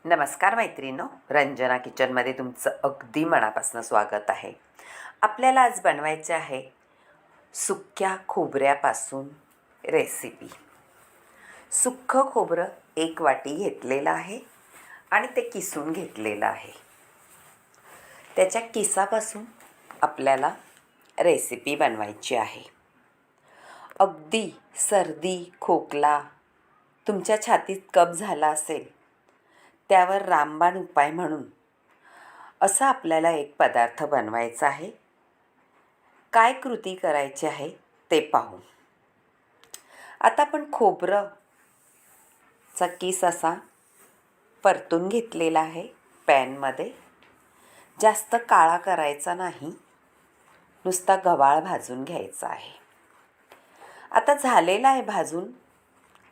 नमस्कार मैत्रिणींनो, रंजना किचनमध्ये तुमचं अगदी मनापासून स्वागत आहे. आपल्याला आज बनवायचे आहे सुक्या खोबऱ्यापासून रेसिपी. सुक्कं खोबरं 1 वाटी घेतलेलं आहे आणि ते किसून घेतलेलं आहे. त्याच्या किसापासून आपल्याला रेसिपी बनवायची आहे. अगदी सर्दी, खोकला, तुमच्या छातीत कफ झाला असेल त्यावर रामबाण उपाय म्हणून असा आपल्याला एक पदार्थ बनवायचा आहे. काय कृती करायची आहे ते पाहू. आता आपण खोबरंचा किस असा परतून घेतलेला आहे पॅनमध्ये. जास्त काळा करायचा नाही, नुसता गव्हाळ भाजून घ्यायचा आहे. आता झालेला आहे भाजून.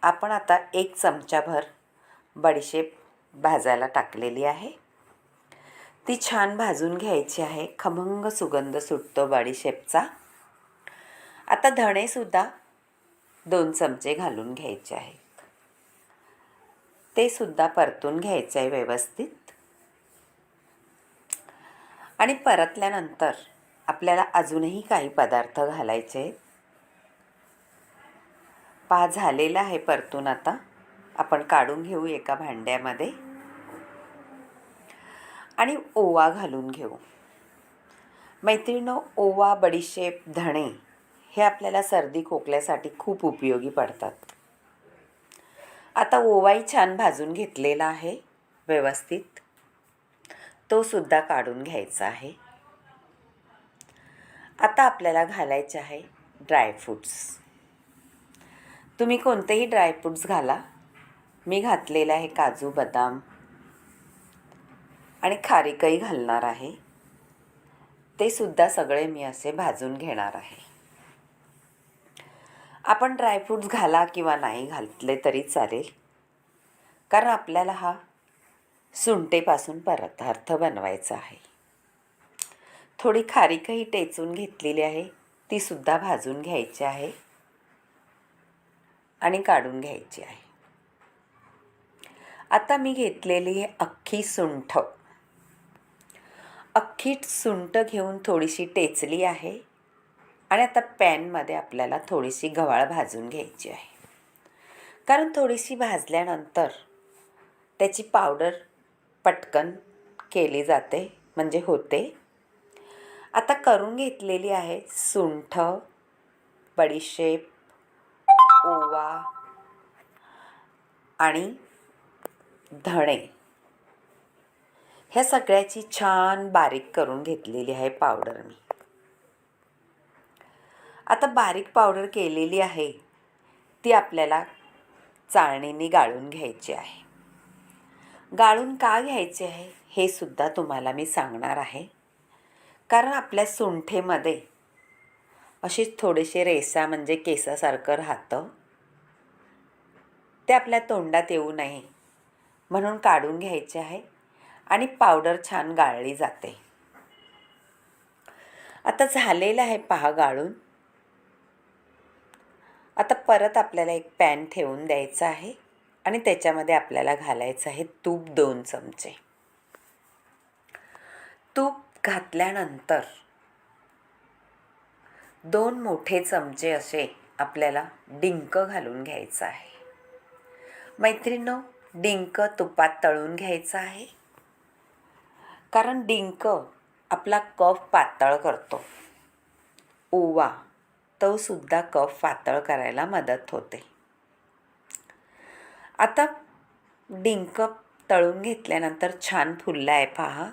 आपण आता 1 चमचाभर बडीशेप भाजायला टाकलेली आहे. ती छान भाजून घ्यायची आहे. खमंग सुगंध सुटतो बडीशेपचा. आता धणेसुद्धा 2 चमचे घालून घ्यायचे आहेत. ते सुद्धा परतून घ्यायचे आहे व्यवस्थित. आणि परतल्यानंतर आपल्याला अजूनही काही पदार्थ घालायचे आहेत. झालेला आहे परतून. आता आपण काढून घेऊ एका भांड्यामध्ये आणि ओवा घालून घेऊ. मैत्रिणींनो, ओवा, बडीशेप, धणे हे आपल्याला सर्दी खोकल्यासाठी खूप उपयोगी पडतात. आता ओवाही छान भाजून घेतलेला आहे व्यवस्थित. तो सुद्धा काढून घ्यायचा आहे. आता आपल्याला घालायचे आहे ड्रायफ्रूट्स. तुम्ही कोणतेही ड्रायफ्रूट्स घाला. मी घातलेलं आहे काजू, बदाम आणि खारीकही घालणार आहे. ते सुद्धा सगळे मी असे भाजून घेणार आहे. आपण ड्रायफ्रूट्स घाला किंवा नाही घातले तरी चालेल, कारण आपल्याला हा सुंठेपासून पदार्थ बनवायचा आहे. थोडी खारीकही टेचून घेतलेली आहे, ती सुद्धा भाजून घ्यायची आहे आणि काढून घ्यायची आहे. आता मी घेतलेली अख्खी सुंठ. अख्खी सुंठ घेऊन थोडीशी टेचली आहे आणि आता पॅनमध्ये आपल्याला थोडीशी गव्हाळ भाजून घ्यायची आहे. कारण थोडीशी भाजल्यानंतर त्याची पावडर पटकन केली जाते, म्हणजे होते. आता करून घेतलेली आहे सुंठ, बडीशेप, ओवा आणि धणे. ह्या सगळ्याची छान बारीक करून घेतलेली आहे पावडर मी. आता बारीक पावडर केलेली आहे ती आपल्याला चाळणीने गाळून घ्यायची आहे. गाळून का घ्यायचे आहे हे सुद्धा तुम्हाला मी सांगणार आहे. कारण आपल्या सुंठेमध्ये अशीच थोडेसे रेसा म्हणजे केसासारखं राहतं. ते आपल्या तोंडात येऊ नये म्हणून काढून घ्यायचे आहे आणि पावडर छान गाळली जाते. आता झालेलं आहे पहा गाळून. आता परत आपल्याला एक पॅन ठेवून द्यायचा आहे आणि त्याच्यामध्ये आपल्याला घालायचं आहे तूप 2 चमचे. तूप घातल्यानंतर 2 मोठे चमचे असे आपल्याला डिंक घालून घ्यायचं आहे. मैत्रिणींनो, डिंक तुपात तळून घ्यायचा आहे, कारण डिंक आपला कफ पातळ करतो. ओवा तो सुद्धा कफ पातळ करायला मदत होते. आता डिंक तळून घेतल्यानंतर छान फुलला आहे पहा.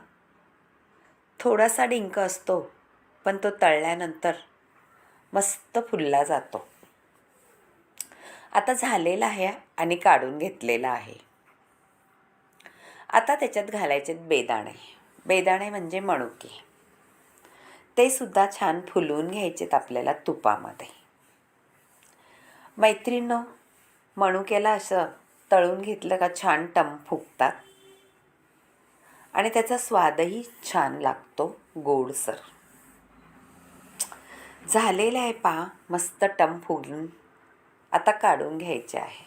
थोडासा डिंक असतो पण तो तळल्यानंतर मस्त फुलला जातो. आता झालेला आहे आणि काढून घेतलेला आहे. आता त्याच्यात घालायचे बेदाणे. बेदाणे म्हणजे मनुके. ते सुद्धा छान फुलवून घ्यायचेत आपल्याला तुपामध्ये. मैत्रिणींनो, मनुक्याला असं तळून घेतलं का छान टम फुगतात आणि त्याचा स्वादही छान लागतो, गोडसर. झालेलं आहे पहा मस्त टम फुगून. आता काढून घ्यायचे आहे.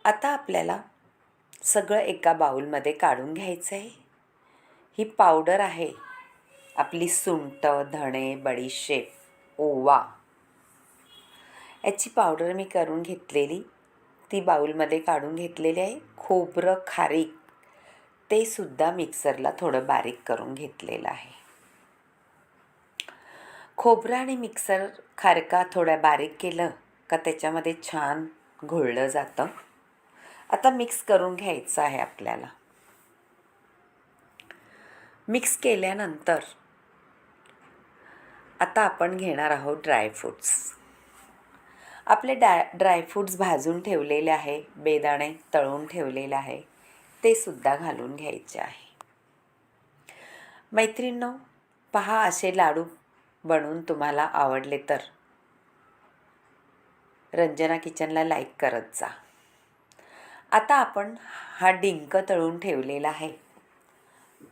आता आपल्याला सगळं एका बाउलमध्ये काढून घ्यायचं आहे. ही पावडर आहे आपली सुंठ, धणे, बडीशेप, ओवा याची पावडर मी करून घेतलेली ती बाउलमध्ये काढून घेतलेली आहे. खोबरं, खारीक ते सुद्धा मिक्सरला थोडं बारीक करून घेतलेलं आहे. खोबरं आणि मिक्सर खारका थोड्या बारीक केलं का त्याच्यामध्ये छान घोळलं जातं. आता मिक्स करून घ्यायचं आहे आपल्याला. मिक्स केल्यानंतर आता आपण घेणार आहोत ड्रायफ्रूट्स. आपले ड्रायफ्रूट्स भाजून ठेवलेले आहे, बेदाणे तळून ठेवलेले आहे, ते सुद्धा घालून घ्यायचे आहे. मैत्रिणींनो, पहा असे लाडू बनवून तुम्हाला आवडले तर रंजना किचनला लाईक करत जा. आता आपण हा डिंक तळून ठेवलेला आहे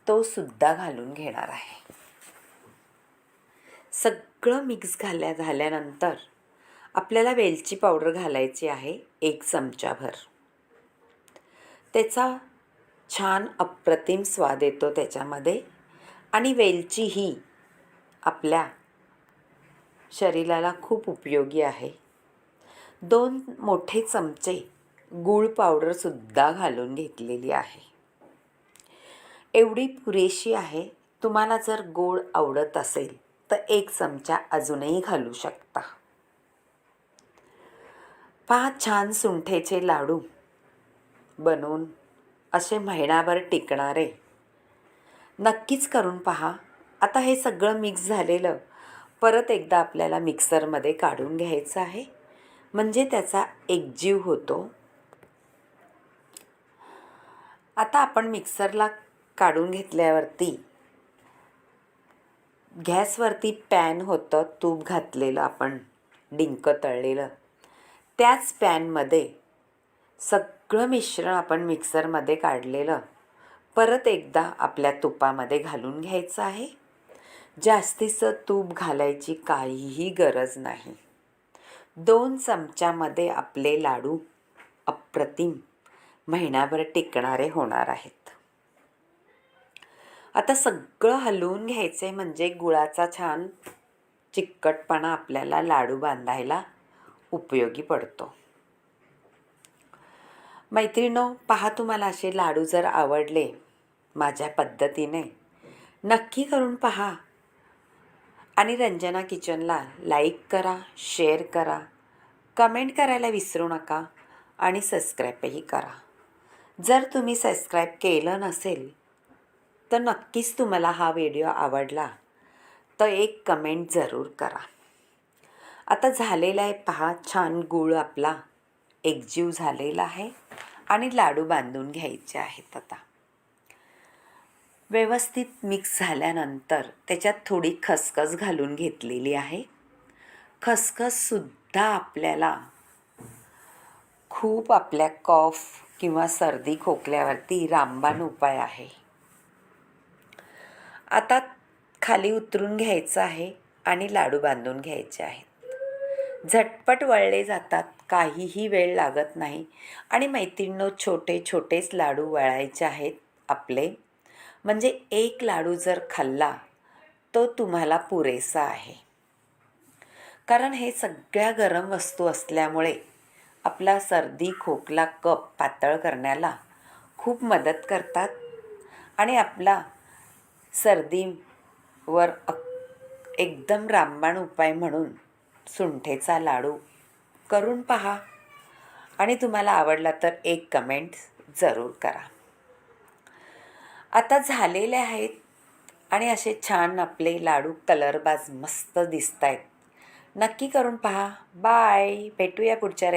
तो सुद्धा घालून घेणार आहे. सगळं मिक्स झाल्यानंतर आपल्याला वेलची पावडर घालायची आहे 1 चमचाभर. त्याचा छान अप्रतिम स्वाद येतो त्याच्यामध्ये. आणि वेलची ही आपल्या शरीराला खूप उपयोगी आहे. 2 मोठे चमचे गूळ पावडरसुद्धा घालून घेतलेली आहे. एवढी पुरेशी आहे. तुम्हाला जर गोड आवडत असेल तर 1 चमचा अजूनही घालू शकता. पहा छान सुंठेचे लाडू बनवून असे महिनाभर टिकणारे नक्कीच करून पहा. आता हे सगळं मिक्स झालेलं परत एकदा आपल्याला मिक्सरमध्ये काढून घ्यायचं आहे, म्हणजे त्याचा एकजीव होतो. आता आपण मिक्सरला काढून घेतल्यावरती गॅसवरती पॅन होतं, तूप घातलेलं आपण डिंक तळलेलं, त्याच पॅनमध्ये सगळं मिश्रण आपण मिक्सरमध्ये काढलेलं परत एकदा आपल्या तुपामध्ये घालून घ्यायचं आहे. जास्तीचं तूप घालायची काहीही गरज नाही. 2 चमच्यामध्ये आपले लाडू अप्रतिम महिनाभर टिकणारे होणार आहेत. आता सगळं हलवून घ्यायचे म्हणजे गुळाचा छान चिकटपणा आपल्याला लाडू बांधायला उपयोगी पडतो. मैत्रिणो, पहा तुम्हाला असे लाडू जर आवडले माझ्या पद्धतीने नक्की करून पहा आणि रंजना किचनला लाईक करा, शेअर करा, कमेंट करायला विसरू नका आणि सबस्क्राईबही करा. जर तुम्ही सबस्क्राईब केलं नसेल तर नक्कीच तुम्हाला हा व्हिडिओ आवडला तर एक कमेंट जरूर करा. आता झालेला आहे पहा, छान गूळ आपला एकजीव झालेला आहे आणि लाडू बांधून घ्यायचे आहेत. आता व्यवस्थित मिक्स झाल्यानंतर त्याच्यात थोडी खसखस घालून घेतलेली आहे. खसखससुद्धा आपल्याला खूप आपल्या कॉफ किंवा सर्दी खोकल्यावरती रामबाण उपाय आहे. आता खाली उतरून घ्यायचं आहे आणि लाडू बांधून घ्यायचे आहेत. झटपट वळले जातात, काहीही वेळ लागत नाही. आणि मैत्रिणींनो, छोटे छोटेच लाडू वळायचे आहेत आपले, म्हणजे 1 लाडू जर खाल्ला तो तुम्हाला पुरेसा आहे. कारण हे सगळ्या गरम वस्तू असल्यामुळे आपला सर्दी खोकला कफ पातळ करण्याला खूप मदत करतात आणि आपला सर्दीवर एकदम रामबाण उपाय म्हणून सुंठेचा लाडू करून पहा आणि तुम्हाला आवडला तर एक कमेंट जरूर करा. आता झालेले आहेत आणि असे छान आपले लाडू कलरबाज मस्त दिसत आहेत. नक्की करून पहा. बाय. भेटूया पुढच्या